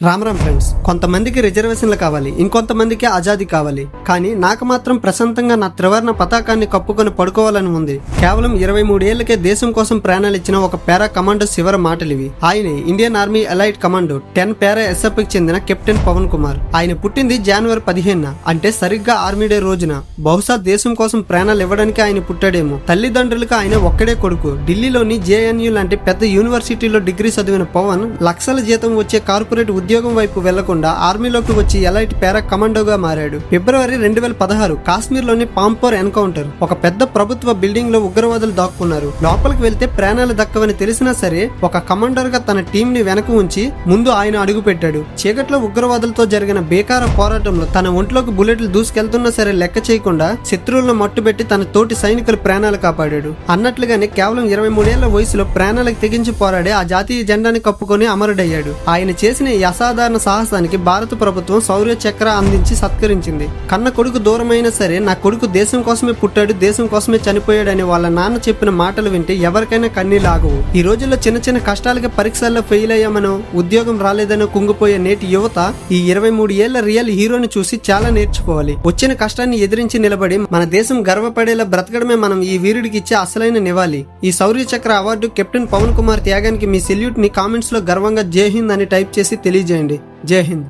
Ram friends, కొంతమందికి రిజర్వేషన్లు కావాలి, ఇంకొంతమందికి ఆజాదీ కావాలి. కానీ నాకు మాత్రం ప్రశాంతంగా నా త్రివర్ణ పతాకాన్ని కప్పుకొని పడుకోవాలని ఉంది. కేవలం 23 ఏళ్లకే దేశం కోసం ప్రాణాలు ఇచ్చిన ఒక పారా కమాండో శివర మాటలివి. ఆయనే ఇండియన్ ఆర్మీ ఎలైట్ కమాండో 10 పారా ఎస్ఎఫ్ కి చెందిన కెప్టెన్ పవన్ కుమార్. ఆయన పుట్టింది జనవరి 15, అంటే సరిగ్గా ఆర్మీ డే రోజున. బహుశా దేశం కోసం ప్రాణాలు ఇవ్వడానికి ఆయన పుట్టాడేమో. తల్లిదండ్రులకు ఆయన ఒక్కడే కొడుకు. ఢిల్లీలోని జేఎన్యూ లాంటి పెద్ద యూనివర్సిటీలో డిగ్రీ చదివిన పవన్ లక్షల జీతం వచ్చే కార్పొరేట్ ఉద్యోగం వైపు వెళ్లకుండా ఆర్మీలోకి వచ్చి ఎలైట్ పారా కమాండోగా మారాడు. ఫిబ్రవరి 2016 కాశ్మీర్ లోని పాంపోర్ ఎన్కౌంటర్. ఒక పెద్ద ప్రభుత్వ బిల్డింగ్ లో ఉగ్రవాదులు దాక్కున్నారు. లోపలికి వెళ్తే ప్రాణాలు దక్కవని తెలిసినా సరే ఒక కమాండర్ గా తన టీం ని వెనక ఉంచి ముందు ఆయన అడుగు పెట్టాడు. చీకట్లో ఉగ్రవాదులతో జరిగిన బేకార పోరాటంలో తన ఒంట్లోకి బుల్లెట్లు దూసుకెళ్తున్నా సరే లెక్క చేయకుండా శత్రువులను మట్టుబెట్టి తన తోటి సైనికుల ప్రాణాలు కాపాడాడు. అన్నట్లుగానే కేవలం 23 ఏళ్ల వయసులో ప్రాణాలకు తెగించి పోరాడే ఆ జాతీయ జెండాని కప్పుకొని అమరుడయ్యాడు. ఆయన చేసిన ఈ అసాధారణ సాహసానికి భారత ప్రభుత్వం శౌర్య చక్ర అందించి సత్కరించింది. కన్న కొడుకు దూరమైనా సరే నా కొడుకు దేశం కోసమే పుట్టాడు, దేశం కోసమే చనిపోయాడని వాళ్ళ నాన్న చెప్పిన మాటలు వింటే ఎవరికైనా కన్నీళ్ళు ఆగవు. ఈ రోజుల్లో చిన్న చిన్న కష్టాలకి పరీక్షల్లో ఫెయిల్ అయ్యామనో, ఉద్యోగం రాలేదనో కుంగిపోయే నేటి యువత ఈ 23 ఏళ్ల రియల్ హీరోని చూసి చాలా నేర్చుకోవాలి. వచ్చిన కష్టాన్ని ఎదిరించి నిలబడి మన దేశం గర్వపడేలా బ్రతకడమే మనం ఈ వీరుడికి ఇచ్చే అసలైన నివాళి. ఈ శౌర్య చక్ర అవార్డు కెప్టెన్ పవన్ కుమార్ త్యాగానికి మీ సెల్యూట్ ని కామెంట్స్ లో గర్వంగా జై హింద్ అని టైప్ చేసి తెలియజేయండి. జై హింద్.